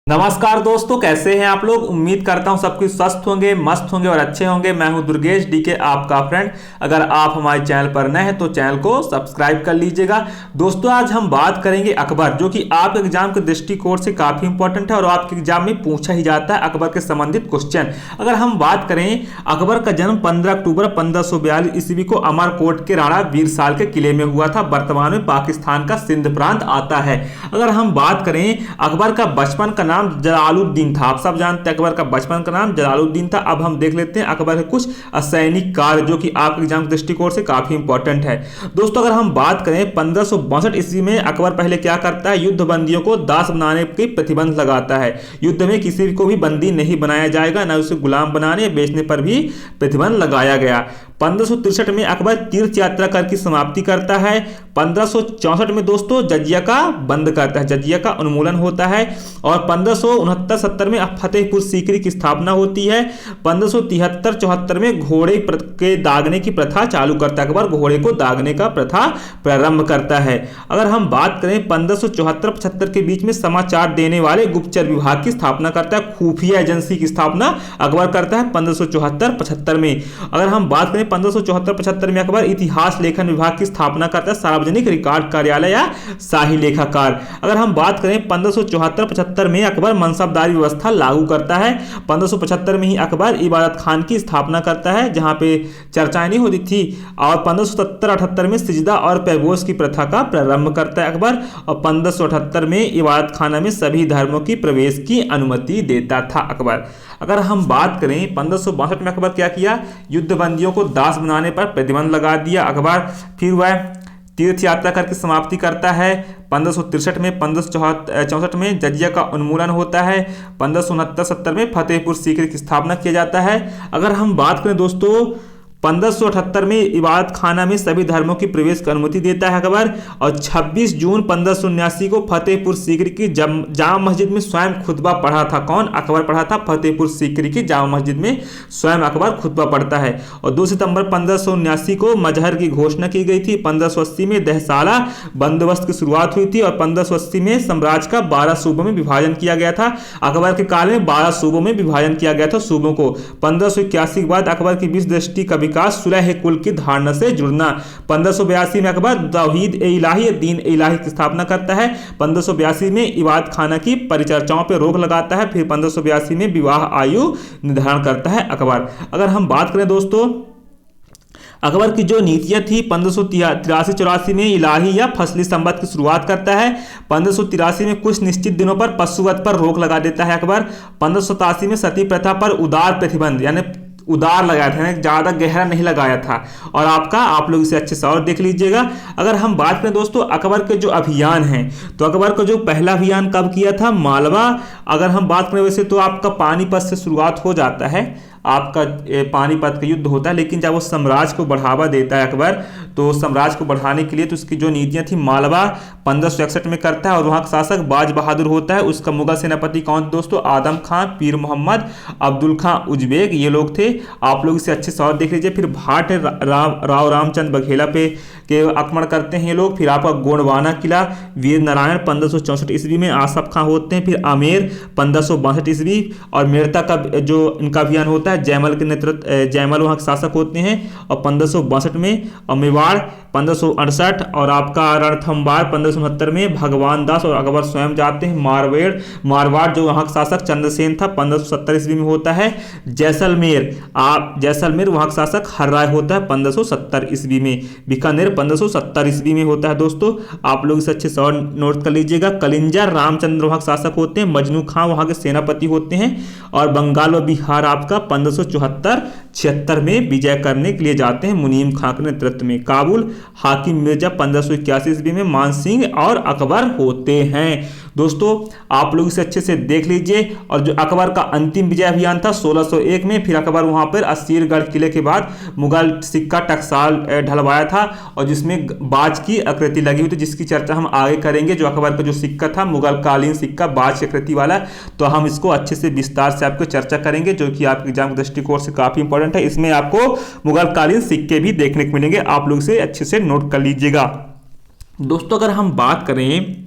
नमस्कार दोस्तों, कैसे हैं आप लोग। उम्मीद करता हूं सबके स्वस्थ होंगे, मस्त होंगे और अच्छे होंगे। मैं हूं दुर्गेश डीके, आपका फ्रेंड। अगर आप हमारे चैनल पर नए हैं तो चैनल को सब्सक्राइब कर लीजिएगा। दोस्तों, आज हम बात करेंगे अकबर, जो कि आपके एग्जाम के दृष्टिकोण से काफी इंपॉर्टेंट है और आपके एग्जाम में पूछा ही जाता है अकबर के संबंधित क्वेश्चन। अगर हम बात करें, अकबर का जन्म 15 अक्टूबर 1542 ईस्वी को अमरकोट के राणा वीरसाल के किले में हुआ था। वर्तमान में पाकिस्तान का सिंध प्रांत आता है। अगर हम बात करें, अकबर का बचपन का नाम जलालुद्दीन था। आप सब जानते हैं अकबर का बचपन का नाम जलालुद्दीन था। अब हम देख लेते हैं अकबर के कुछ असैनिक कार्य, जो कि आपके एग्जाम के दृष्टिकोण से काफी इंपॉर्टेंट है। दोस्तों, अगर हम बात करें 1562 ईस्वी में अकबर पहले क्या करता है, युद्ध बंदियों को दास बनाने की प्रतिबंध लगाता है। युद्ध में किसी को भी बंदी नहीं बनाया जाएगा, न उसे गुलाम बनाने या बेचने पर भी प्रतिबंध लगाया गया। 1563 में अकबर तीर्थ यात्रा कर की समाप्ति करता है। 1564 में दोस्तों जजिया का बंद करता है, जजिया का उन्मूलन होता है। और 1569-70 में फतेहपुर सीकरी की स्थापना होती है। 1573-74 में घोड़े के दागने की प्रथा चालू करता है। अकबर घोड़े को दागने का प्रथा प्रारंभ करता है। अगर हम बात करें 1574-75 के बीच में समाचार देने वाले गुप्तचर विभाग की स्थापना करता है। खुफिया एजेंसी की स्थापना अकबर करता है 1574-75 में। अगर हम बात करें 1574-75 में अकबर इतिहास लेखन विभाग की स्थापना करता है, सार्वजनिक रिकॉर्ड कार्यालय या शाही लेखाकार। अगर हम बात करें 1574-75 में अकबर मनसबदारी व्यवस्था लागू करता है। 1575 में ही अकबर इबादत खान की स्थापना करता है, जहां पे चर्चाएं नहीं होती थी। और 1577-78 में सिजदा और पैगोश की प्रथा का प्रारंभ करता है अकबर। और 1578 में इबादत खाना में सभी धर्मों की प्रवेश की अनुमति देता था अकबर। अगर हम बात करें 1562 में अकबर क्या किया, युद्ध बंदियों को दास बनाने पर प्रतिबंध लगा दिया अकबर। फिर वह तीर्थ यात्रा करके समाप्ति करता है। 1563 में 1564 में जजिया का उन्मूलन होता है। 1569-70 में फतेहपुर सीकरी की स्थापना किया जाता है। अगर हम बात करें दोस्तों, 1578 में इबादत खाना में सभी धर्मों की प्रवेश की अनुमति देता है अकबर। और 26 जून 1579 को फतेहपुर सीकरी की जामा मस्जिद में स्वयं खुतबा पढ़ा था। कौन? अकबर पढ़ा था। फतेहपुर सीकरी की जामा मस्जिद में स्वयं अकबर खुतबा पढ़ता है। और 2 सितंबर 1579 को मजहर की घोषणा की गई थी। 1580 में दहसाला बंदोबस्त की शुरुआत हुई थी। और 1580 में साम्राज्य का 12 सूबों में विभाजन किया गया था। अकबर के काल में 12 सूबों में विभाजन किया गया था सूबों को। 1581 के बाद अकबर की विश्व दृष्टि का सुलह कुल की धारणा से जुड़ना। 1582 में अकबर तौहीद ए इलाही, दीन ए इलाही की स्थापना करता है। 1582 में इबादत खाना की परिचर्चाओं पर रोक लगाता है। फिर 1582 में विवाह आयु निर्धारण करता है अकबर। अगर हम बात करें दोस्तों, अकबर की जो नीतियां थी, 1583-84 में इलाही या फसली संबत की शुरुआत करता है। 1583 में कुछ निश्चित दिनों पर पशुवध पर रोक लगा देता है अकबर। 1587 में सती प्रथा पर उदार प्रतिबंध, यानी उदार लगाया था, ज्यादा गहरा नहीं लगाया था। और आप लोग इसे अच्छे से और देख लीजिएगा। अगर हम बात करें दोस्तों अकबर के जो अभियान हैं, तो अकबर का जो पहला अभियान कब किया था? मालवा। अगर हम बात करें वैसे तो आपका पानीपत से शुरुआत हो जाता है, आपका पानीपत का युद्ध होता है। लेकिन जब वो साम्राज्य को बढ़ावा देता है अकबर, तो साम्राज्य को बढ़ाने के लिए तो उसकी जो नीतियां थी, मालवा 1561 में करता है। और वहाँ का शासक बाज बहादुर होता है। उसका मुगल सेनापति कौन दोस्तों? आदम खां, पीर मोहम्मद, अब्दुल खां उजबेक, ये लोग थे। आप लोग इसे अच्छे से और देख लीजिए। फिर भाट राव रामचंद्र बघेला पे के आक्रमण करते हैं ये लोग। फिर आपका गोंडवाना किला, वीर नारायण 1564 ईस्वी में आसफ खां होते हैं। फिर आमेर 1562 ईस्वी। और मेड़ता का जो इनका अभियान होता है, जयमल के नेतृत्व, जयमल वहाँ के शासक होते हैं। और 1562 में, और मेवाड़ 1568, और आपका रणथंबार 1569 में भगवान दास और अकबर स्वयं जाते हैं। मारवाड़ जो वहाँ का शासक चंद्रसेन था 1570 ईस्वी में होता है। जैसलमेर वहाँ का शासक हर्राय होता है 1570 ईस्वी में। बीकानेर 1570 ईस्वी में होता है दोस्तों। आप लोग इसे अच्छे से और नोट कर लीजिएगा। कलिंजर रामचंद्र वहाँ के शासक होते हैं। मजनू खां वहाँ के सेनापति होते हैं। और बंगाल व बिहार आपका 1574-76 में विजय करने के लिए जाते हैं मुनीम खां के नेतृत्व में। काबुल हाकिम मिर्जा 1581 ईस्वी में मान सिंह और अकबर होते हैं। दोस्तों, आप लोग इसे अच्छे से देख लीजिए। और जो अकबर का अंतिम विजय अभियान था 1601 में, फिर अकबर वहां पर असीरगढ़ किले के बाद मुगल सिक्का टकसाल ढलवाया था, और जिसमें बाज की आकृति लगी हुई थी, जिसकी चर्चा हम आगे करेंगे। जो अकबर का जो सिक्का था, मुगल कालीन सिक्का बाज की आकृति वाला, तो हम इसको अच्छे से विस्तार से आपको चर्चा करेंगे, जो कि आपके एग्जाम के दृष्टिकोण से काफी इंपॉर्टेंट है। इसमें आपको मुगल कालीन सिक्के भी देखने को मिलेंगे। आप लोग इसे अच्छे से नोट कर लीजिएगा। दोस्तों, अगर हम बात करें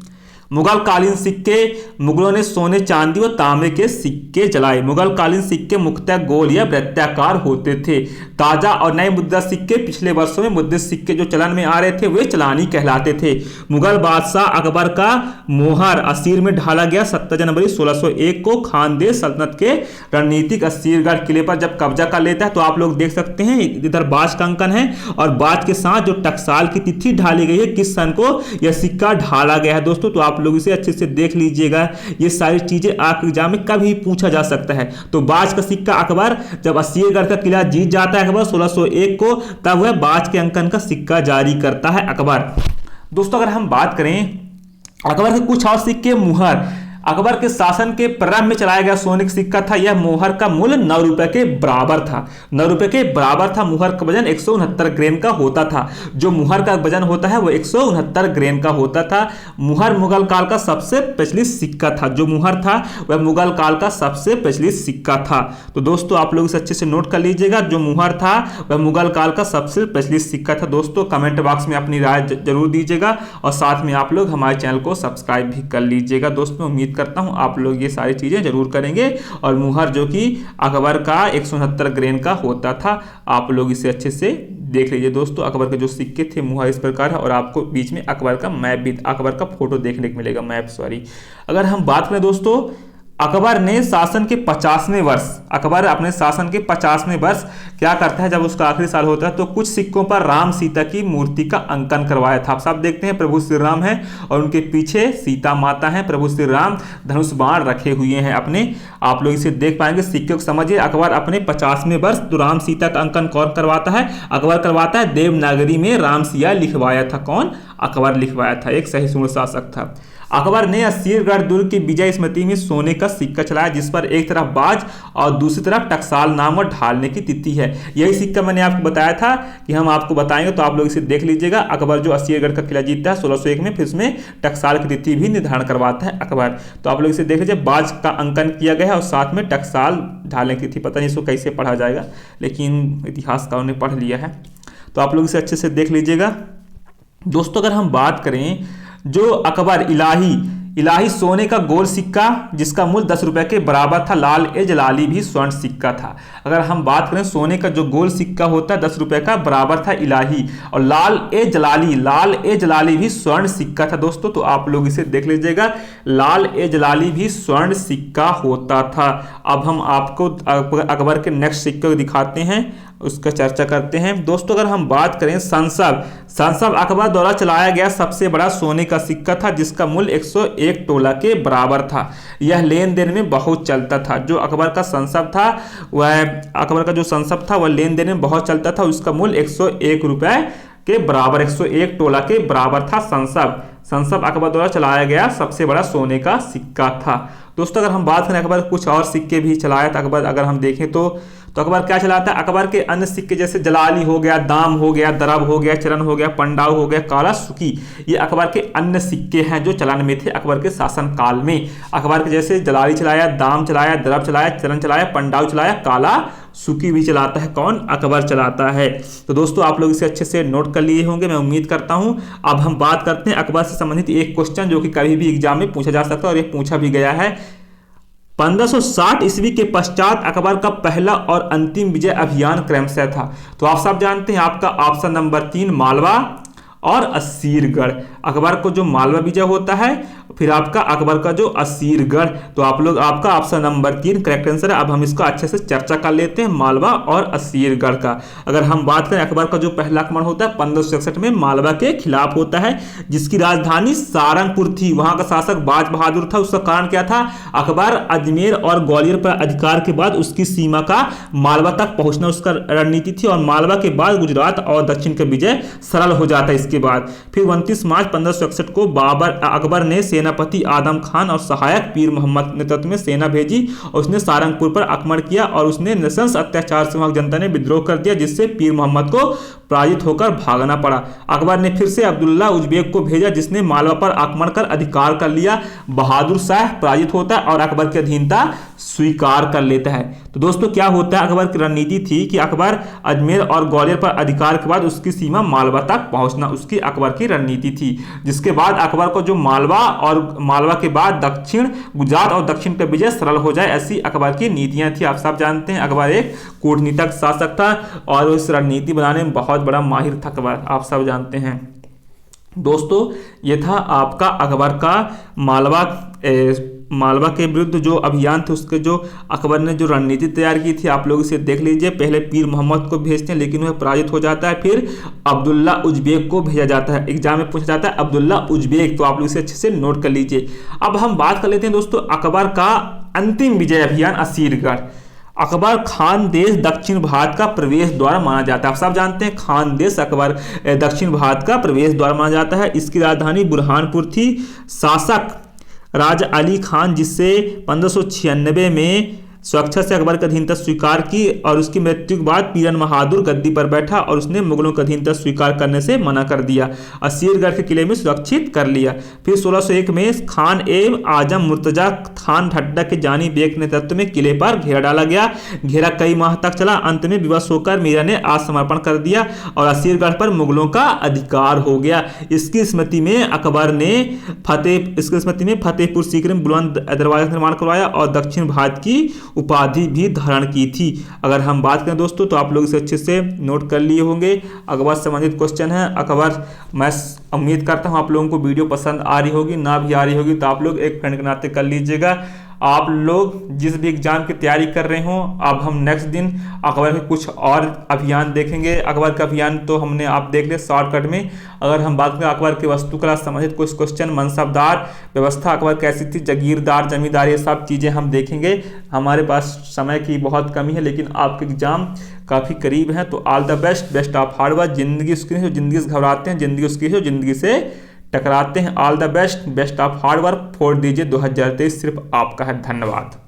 मुगल कालीन सिक्के, मुगलों ने सोने चांदी और तांबे के सिक्के जलाए। मुगल कालीन सिक्के मुख्यतः गोल या वृत्ताकार होते थे। ताजा और नए मुद्रा सिक्के, पिछले वर्षों में मुद्रित सिक्के जो चलन में आ रहे थे वे चलानी कहलाते थे। मुगल बादशाह अकबर का मोहर असीर में ढाला गया। 17 जनवरी 1601 को खानदेश सल्तनत के रणनीतिक असीरगढ़ किले पर जब कब्जा कर लेता है, तो आप लोग देख सकते हैं इधर बाज का अंकन है और बाज के साथ जो टकसाल की तिथि ढाली गई है, किस सन को यह सिक्का ढाला गया है दोस्तों, तो आप लोग इसे अच्छे से देख लीजिएगा। ये सारी चीजें आपके एग्जाम में कभी पूछा जा सकता है। तो बाज का सिक्का अकबर जब असीरगढ़ का किला जीत जाता है अकबर 1601 को, तब वह बाज के अंकन का सिक्का जारी करता है अकबर। दोस्तों अगर हम बात करें अकबर के कुछ और सिक्के, मुहर अकबर के शासन के प्रारंभ में चलाया गया सोने का सिक्का था। यह मोहर का मूल्य 9 रुपए के बराबर था। 9 रुपए के बराबर था। मुहर का वजन 169 ग्राम का होता था। जो मुहर का वजन होता है वो 169 ग्राम का होता था। मुहर मुगल काल का सबसे प्रचलित सिक्का था। जो मुहर था वह मुगल काल का सबसे प्रचलित सिक्का था। तो दोस्तों आप लोग इसे अच्छे से नोट कर लीजिएगा। जो मुहर था वह मुगल काल का सबसे प्रचलित सिक्का था। दोस्तों कमेंट बॉक्स में अपनी राय जरूर दीजिएगा और साथ में आप लोग हमारे चैनल को सब्सक्राइब भी कर लीजिएगा। दोस्तों उम्मीद करता हूं आप लोग ये सारी चीजें जरूर करेंगे। और मुहर जो कि अकबर का 169 ग्राम का होता था, आप लोग इसे अच्छे से देख लीजिए। दोस्तों अकबर के जो सिक्के थे मुहर इस प्रकार है और आपको बीच में अकबर का मैप भी, अकबर का फोटो देखने को मिलेगा, मैप सॉरी। अगर हम बात करें दोस्तों अकबर ने शासन के 50वें वर्ष, अकबर अपने शासन के 50वें वर्ष क्या करता है, जब उसका आखिरी साल होता है तो कुछ सिक्कों पर राम सीता की मूर्ति का अंकन करवाया था। आप सब देखते हैं प्रभु श्री राम है और उनके पीछे सीता माता है। प्रभु श्री राम धनुष बाण रखे हुए हैं अपने, आप लोग इसे देख पाएंगे। सिक्के को समझिए। अकबर अपने 50वें वर्ष तो राम सीता का अंकन कौन करवाता है, अकबर करवाता है। देवनागरी में राम सिया लिखवाया था, कौन, अकबर लिखवाया था, एक सहिष्णु शासक था। अकबर ने असीरगढ़ दुर्ग की विजय स्मृति में सोने का सिक्का चलाया, जिस पर एक तरफ बाज और दूसरी तरफ टकसाल नाम और ढालने की तिथि है। यही सिक्का मैंने आपको बताया था कि हम आपको बताएंगे, तो आप लोग इसे देख लीजिएगा। अकबर जो असीरगढ़ का किला जीतता है 1601 में, फिर उसमें टकसाल की तिथि भी निर्धारण करवाता है अकबर। तो आप लोग इसे देख लीजिए। बाज का अंकन किया गया है और साथ में टकसाल ढालने की तिथि, पता नहीं इसको कैसे पढ़ा जाएगा, लेकिन इतिहासकारों ने पढ़ लिया है। तो आप लोग इसे अच्छे से देख लीजिएगा। दोस्तों अगर हम बात करें जो अकबर इलाही सोने का गोल सिक्का जिसका मूल्य 10 रुपए के बराबर था। लाल ए जलाली भी स्वर्ण सिक्का था। अगर हम बात करें सोने का जो गोल सिक्का होता है 10 रुपए का बराबर था इलाही, और लाल ए जलाली भी स्वर्ण सिक्का था दोस्तों। तो आप लोग इसे देख लीजिएगा, लाल ए जलाली भी स्वर्ण सिक्का होता था। अब हम आपको अकबर के नेक्स्ट सिक्के को दिखाते हैं, उसका चर्चा करते हैं। दोस्तों अगर हम बात करें संसब अकबर द्वारा चलाया गया सबसे बड़ा सोने का सिक्का था, जिसका मूल्य 101 तोला के बराबर था। यह लेन देन में बहुत चलता था। जो अकबर का संसब था वह लेन देन में बहुत चलता था। उसका मूल्य 101 रुपए के बराबर, 101 तोला के बराबर था। संसब अकबर द्वारा चलाया गया सबसे बड़ा सोने का सिक्का था। दोस्तों अगर हम बात करें अकबर कुछ और सिक्के भी चलाया था अकबर, अगर हम देखें तो अकबर क्या चलाता है, अकबर के अन्य सिक्के जैसे जलाली हो गया, दाम हो गया, दरब हो गया, चरण हो गया, पंडाव हो गया, काला सुकी, ये अकबर के अन्य सिक्के हैं जो चलन में थे अकबर के शासन काल में। अकबर के जैसे जलाली चलाया, दाम चलाया, दरब चलाया, चरण चलाया, पंडाव चलाया, काला सुकी भी चलाता है, कौन, अकबर चलाता है। तो दोस्तों आप लोग इसे अच्छे से नोट कर लिए होंगे, मैं उम्मीद करता हूं। अब हम बात करते हैं अकबर से संबंधित एक क्वेश्चन जो कि कभी भी एग्जाम में पूछा जा सकता है और ये पूछा भी गया है। 1560 ईस्वी के पश्चात अकबर का पहला और अंतिम विजय अभियान क्रमशः था। तो आप सब जानते हैं आपका ऑप्शन नंबर 3 मालवा और असीरगढ़। अकबर को जो मालवा विजय होता है, फिर आपका अकबर का जो असीरगढ़, तो आप लोग आपका ऑप्शन नंबर 3 करेक्ट आंसर है। अब हम इसको अच्छे से चर्चा कर लेते हैं मालवा और असीरगढ़ का। अगर हम बात करें अकबर का जो पहला आक्रमण होता है 1561 में मालवा के खिलाफ होता है, जिसकी राजधानी सारंगपुर थी। वहां का शासक बाज बहादुर था। उसका कारण क्या था, अकबर अजमेर और ग्वालियर पर अधिकार के बाद उसकी सीमा का मालवा तक पहुंचना उसका रणनीति थी, और मालवा के बाद गुजरात और दक्षिण का विजय सरल हो जाता है। इसके बाद फिर 29 मार्च 1561 को अकबर ने सेनापति आदम खान और सहायक पीर मोहम्मद नेतृत्व में सेना भेजी और उसने सारंगपुर पर आक्रमण किया और उसने नृशंस अत्याचार से वहां जनता ने विद्रोह कर दिया, जिससे पीर मोहम्मद को पराजित होकर भागना पड़ा। अकबर ने फिर से अब्दुल्ला उज्बेक को भेजा, जिसने मालवा पर आक्रमण कर अधिकार कर लिया। बहादुर शाह पराजित होता है और अकबर की अधीनता स्वीकार कर लेता है। तो दोस्तों क्या होता है, अकबर की रणनीति थी कि अकबर अजमेर और ग्वालियर पर अधिकार के बाद उसकी सीमा मालवा तक पहुंचना उसकी अकबर की रणनीति थी, जिसके बाद अकबर को जो मालवा और मालवा के बाद दक्षिण गुजरात और दक्षिण का विजय सरल हो जाए, ऐसी अकबर की नीतियां थी। आप सब जानते हैं अकबर एक कूटनीतिक शासक था और इस रणनीति बनाने में बहुत बड़ा माहिर था अकबर, आप सब जानते हैं। दोस्तों ये था आपका अकबर का मालवा के विरुद्ध जो अभियान थे, उसके जो अकबर ने जो रणनीति तैयार की थी, आप लोग इसे देख लीजिए। पहले पीर मोहम्मद को भेजते हैं लेकिन वह पराजित हो जाता है, फिर अब्दुल्ला उज्बेक को भेजा जाता है, एग्जाम में पूछा जाता है अब्दुल्ला उज्बेक, तो आप लोग इसे अच्छे से नोट कर लीजिए। अब हम बात कर लेते हैं दोस्तों अकबर का अंतिम विजय अभियान असीरगढ़। अकबर खानदेश दक्षिण भारत का प्रवेश द्वार माना जाता है। आप सब जानते हैं खानदेश अकबर दक्षिण भारत का प्रवेश द्वार माना जाता है। इसकी राजधानी बुरहानपुर थी। शासक राजा अली खान, जिससे 1596 में स्वेच्छा से अकबर की अधीनता स्वीकार की और उसकी मृत्यु के बाद पीरन बहादुर गद्दी पर बैठा और उसने मुगलों की अधीनता स्वीकार करने से मना कर दिया, असीरगढ़ के किले में सुरक्षित कर लिया। फिर 1601 में खान एवं आजम मुर्तजा खान ढड्डा के जानी बेग के नेतृत्व में किले पर घेरा डाला गया। घेरा कई माह तक चला। अंत में विवश होकर मीरा ने आत्मसमर्पण कर दिया और असीरगढ़ पर मुगलों का अधिकार हो गया। इसकी स्मृति में अकबर ने फतेहपुर सीकरी में बुलंद दरवाजा निर्माण करवाया और दक्षिण भारत की उपाधि भी धारण की थी। अगर हम बात करें दोस्तों तो आप लोग इसे अच्छे से नोट कर लिए होंगे। अकबर से संबंधित क्वेश्चन है। अकबर, मैं उम्मीद करता हूं आप लोगों को वीडियो पसंद आ रही होगी, ना भी आ रही होगी तो आप लोग एक फ्रेंड के नाते कर लीजिएगा। आप लोग जिस भी एग्जाम की तैयारी कर रहे हो, अब हम नेक्स्ट दिन अकबर के कुछ और अभियान देखेंगे। अकबर का अभियान तो हमने आप देख लिया शॉर्टकट में। अगर हम बात करें अकबर के वास्तुकला संबंधित कुछ क्वेश्चन, मनसबदार व्यवस्था अकबर कैसी थी, जागीरदार, जमींदार, ये सब चीज़ें हम देखेंगे। हमारे पास समय की बहुत कमी है लेकिन आपके एग्जाम काफ़ी करीब है, तो all the best, best of hard work. जिंदगी उसकी है जिंदगी से घबराते हैं, जिंदगी उसकी है जिंदगी से टकराते हैं। All the best, best of hard work. फोड़ दीजिए 2023 सिर्फ आपका है। धन्यवाद।